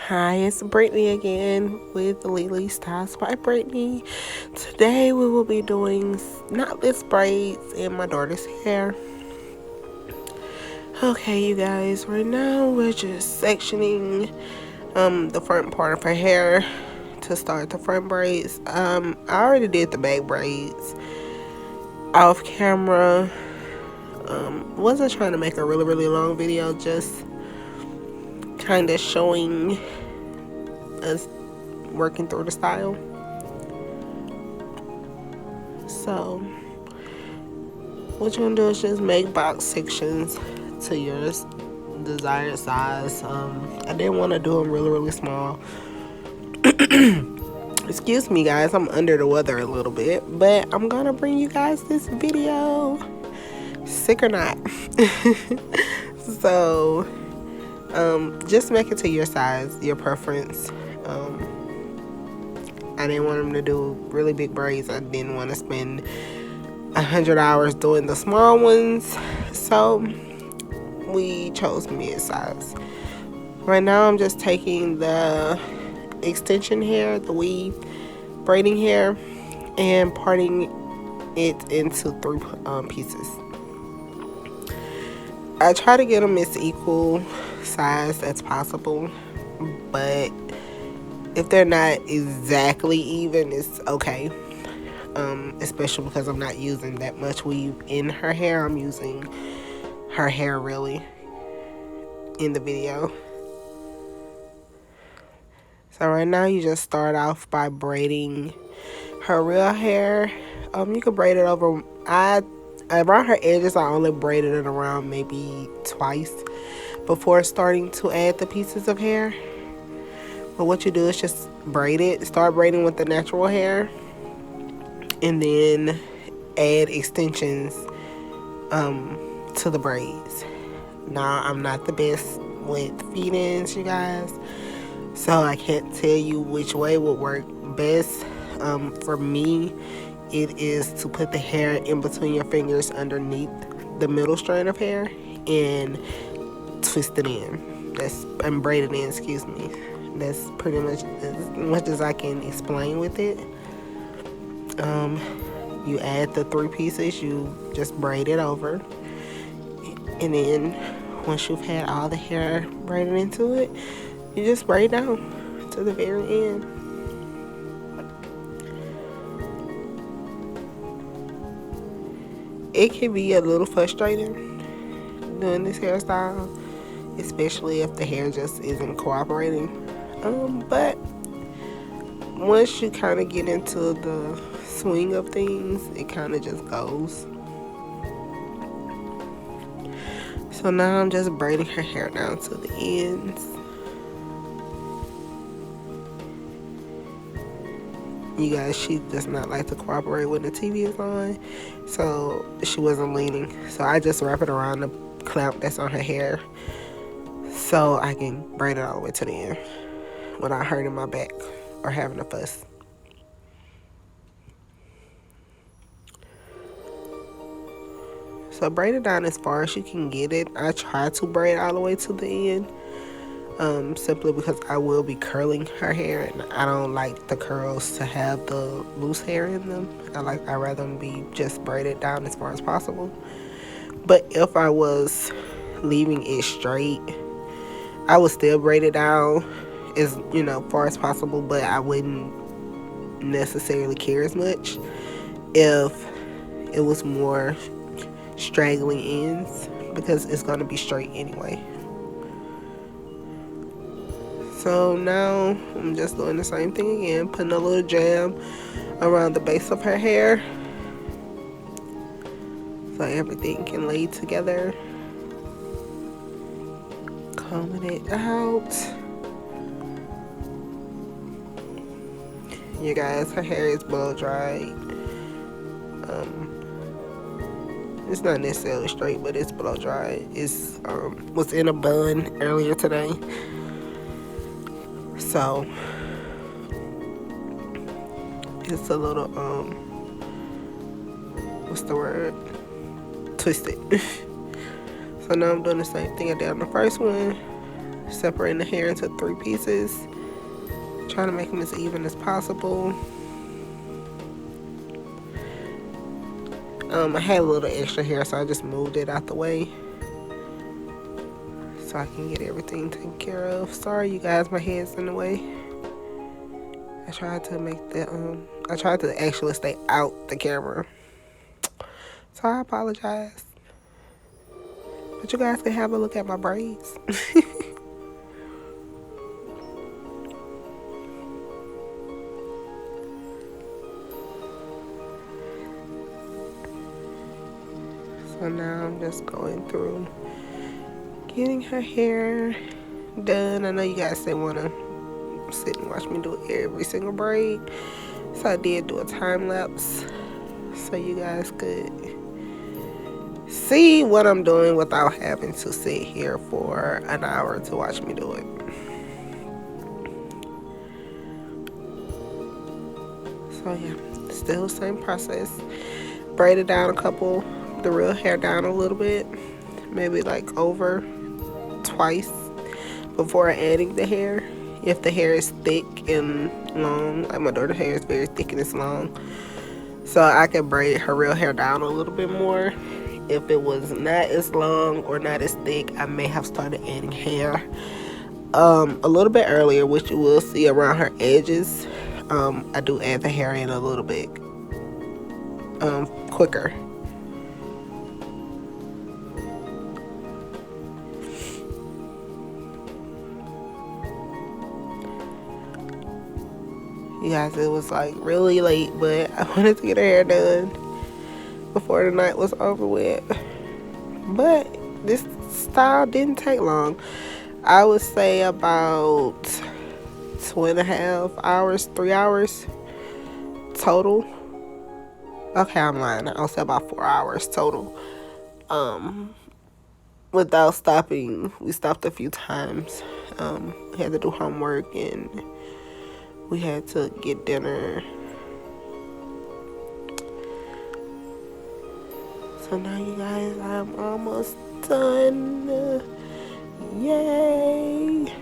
Hi, it's Brittany again with Lily Styles by Brittany. Today we will be doing knotless braids in my daughter's hair. Okay, you guys, right now we're just sectioning the front part of her hair to start the front braids. I already did the back braids off camera. Wasn't trying to make a really long video, just kind of showing us working through the style. So what you're gonna do is just make box sections to your desired size. I didn't want to do them really small. Excuse me, guys, I'm under the weather a little bit, but I'm gonna bring you guys this video, sick or not. So just make it to your size, your preference. I didn't want them to do really big braids. I didn't want to spend 100 hours doing the small ones, so we chose mid-size. Right now I'm just taking the extension hair, the weave braiding hair, and parting it into three pieces. I try to get them as equal size as possible, but if they're not exactly even, it's okay. Especially because I'm not using that much weave in her hair. I'm using her hair really in the video. So right now you just start off by braiding her real hair. You can braid it over. Around her edges, I only braided it around maybe twice before starting to add the pieces of hair. But what you do is just braid it. Start braiding with the natural hair, and then add extensions to the braids. Now, I'm not the best with feed-ins, you guys, so I can't tell you which way would work best. For me, it is to put the hair in between your fingers underneath the middle strand of hair and twist it in. And braid it in, excuse me. That's pretty much as much as I can explain with it. You add the three pieces, you just braid it over, and then once you've had all the hair braided into it, you just braid down to the very end. It can be a little frustrating doing this hairstyle, especially if the hair just isn't cooperating. But once you kind of get into the swing of things, it kind of just goes. So now I'm just braiding her hair down to the ends. You guys, she does not like to cooperate when the TV is on, so she wasn't leaning. So I just wrap it around the clamp that's on her hair so I can braid it all the way to the end without hurting my back or having a fuss. So braid it down as far as you can get it. I try to braid all the way to the end, simply because I will be curling her hair, and I don't like the curls to have the loose hair in them. I'd rather them be just braided down as far as possible. But if I was leaving it straight, I would still braid it down as far as possible, but I wouldn't necessarily care as much if it was more straggling ends, because it's going to be straight anyway. So now I'm just doing the same thing again, putting a little jam around the base of her hair so everything can lay together. Combing it out. You guys, her hair is blow dried. It's not necessarily straight, but it's blow dried. It's was in a bun earlier today, so it's a little what's the word? Twisted. So now I'm doing the same thing I did on the first one. separating the hair into 3 pieces, trying to make them as even as possible. I had a little extra hair, so I just moved it out the way so I can get everything taken care of. Sorry you guys, my head's in the way. I tried to actually stay out the camera, so I apologize. But you guys can have a look at my braids. So now I'm just going through getting her hair done. I know you guys didn't want to sit and watch me do every single braid, so I did do a time lapse so you guys could see what I'm doing without having to sit here for an hour to watch me do it. So yeah, still the same process. Braid it down the real hair down a little bit, maybe like over twice before adding the hair. If the hair is thick and long, like my daughter's hair is very thick and it's long, so I can braid her real hair down a little bit more. If it was not as long or not as thick, I may have started adding hair a little bit earlier, which you will see around her edges. I do add the hair in a little bit quicker. You guys, it was like really late, but I wanted to get her hair done before the night was over with. But this style didn't take long. I would say about 2.5 hours, 3 hours total. Okay, I'm lying. I'll say about 4 hours total. Without stopping. We stopped a few times. We had to do homework and we had to get dinner. So now you guys, I'm almost done. Yay!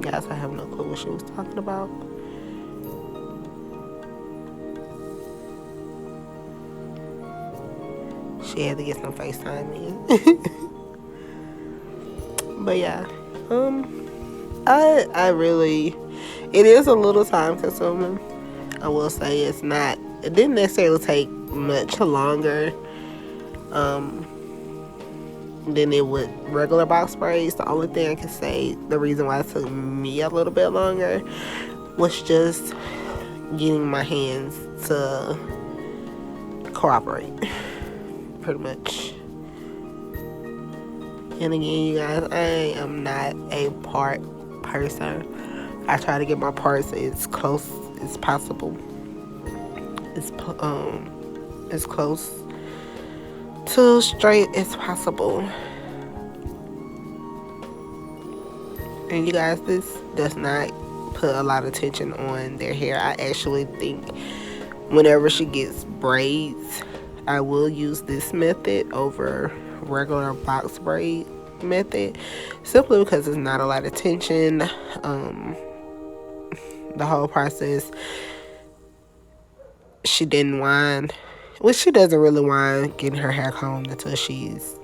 Guys, I have no clue what she was talking about. She had to get some FaceTime in. But yeah, I really, it is a little time consuming. I will say it didn't necessarily take much longer than it would regular box braids. The only thing I can say, the reason why it took me a little bit longer was just getting my hands to cooperate, pretty much. And again, you guys, I am not a part person. I try to get my parts as close as possible, as close to straight as possible. And you guys, this does not put a lot of tension on their hair. I actually think whenever she gets braids, I will use this method over regular box braid method, simply because it's not a lot of tension. The whole process, she didn't whine, which she doesn't really whine getting her hair combed until she's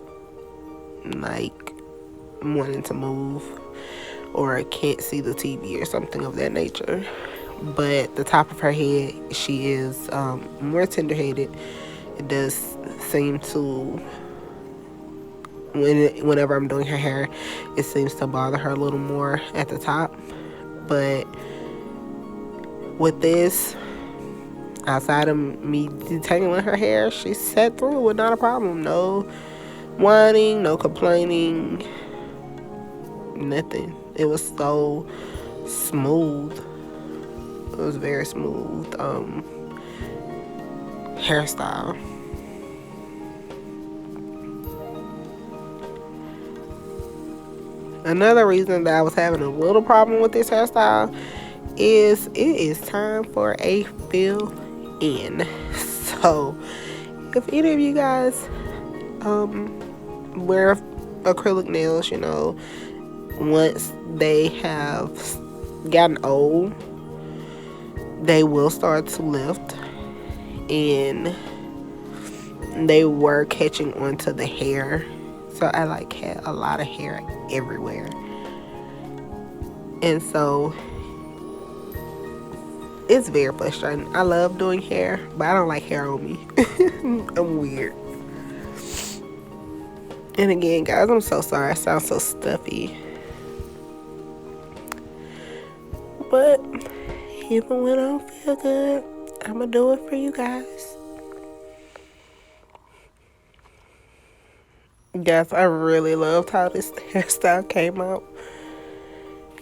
like wanting to move or can't see the TV or something of that nature. But the top of her head, she is more tender-headed. It does seem to, whenever I'm doing her hair, it seems to bother her a little more at the top. But with this, outside of me detangling her hair, she sat through it with not a problem. No whining, no complaining, nothing. It was so smooth. It was very smooth hairstyle. Another reason that I was having a little problem with this hairstyle is it is time for a fill in. So if any of you guys wear acrylic nails, you know, once they have gotten old, they will start to lift, and they were catching onto the hair. So I like had a lot of hair everywhere, and so it's very frustrating. I love doing hair, but I don't like hair on me. I'm weird. And again, guys, I'm so sorry I sound so stuffy, but even when I don't feel good, I'm gonna do it for you guys. Guys, I really loved how this hairstyle came out.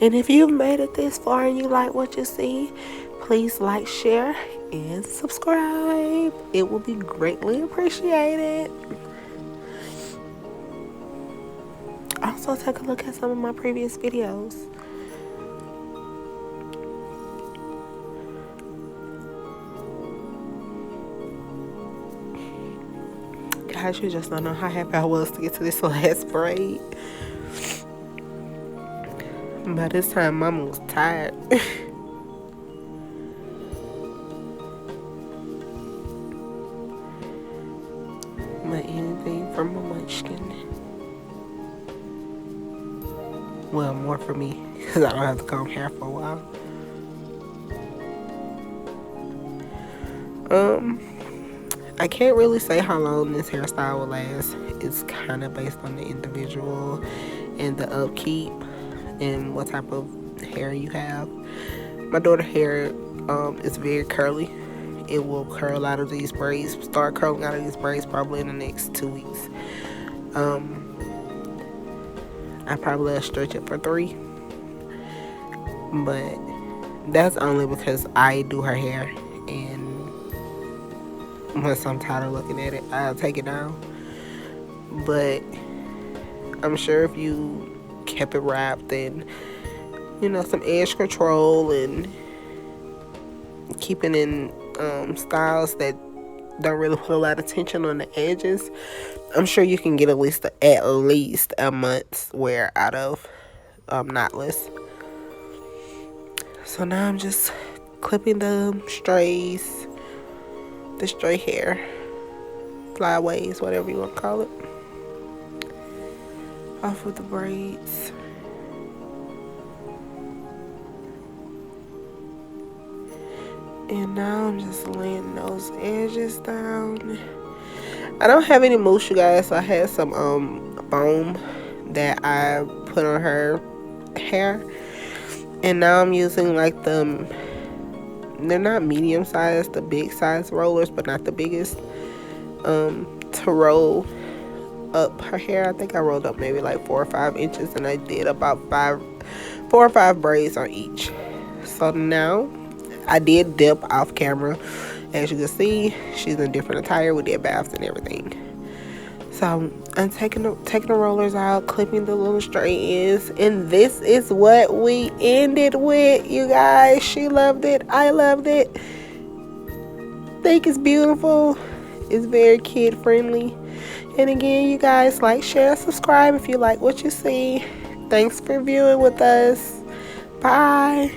And if you've made it this far and you like what you see, please like, share, and subscribe. It will be greatly appreciated. Also, take a look at some of my previous videos. Guys, you just don't know how happy I was to get to this last braid. By this time, Mama was tired. But anything from my munchkin. Well, more for me, because I don't have to comb hair for a while. I can't really say how long this hairstyle will last. It's kind of based on the individual and the upkeep and what type of hair you have. My daughter's hair is very curly. It will curl out of these braids, start curling out of these braids probably in the next 2 weeks. I probably will stretch it for 3, but that's only because I do her hair, and once I'm tired of looking at it, I'll take it down. But I'm sure if you kept it wrapped and, you know, some edge control and keeping in styles that don't really put a lot of tension on the edges, I'm sure you can get at least a month's wear out of Knotless. So now I'm just clipping the stray hair, flyaways, whatever you want to call it, off with the braids. And now I'm just laying those edges down. I don't have any mousse, you guys, so I had some foam that I put on her hair, and now I'm using like they're not medium size, the big size rollers, but not the biggest, to roll up her hair. I think I rolled up maybe like 4 or 5 inches, and I did about 4 or 5 braids on each. So now I did dip off camera. As you can see, she's in different attire. We did baths and everything. So I'm taking the rollers out, clipping the little stray ends, and this is what we ended with, you guys. She loved it. I loved it. I think it's beautiful. It's very kid friendly. And again, you guys, like, share, subscribe if you like what you see. Thanks for viewing with us. Bye.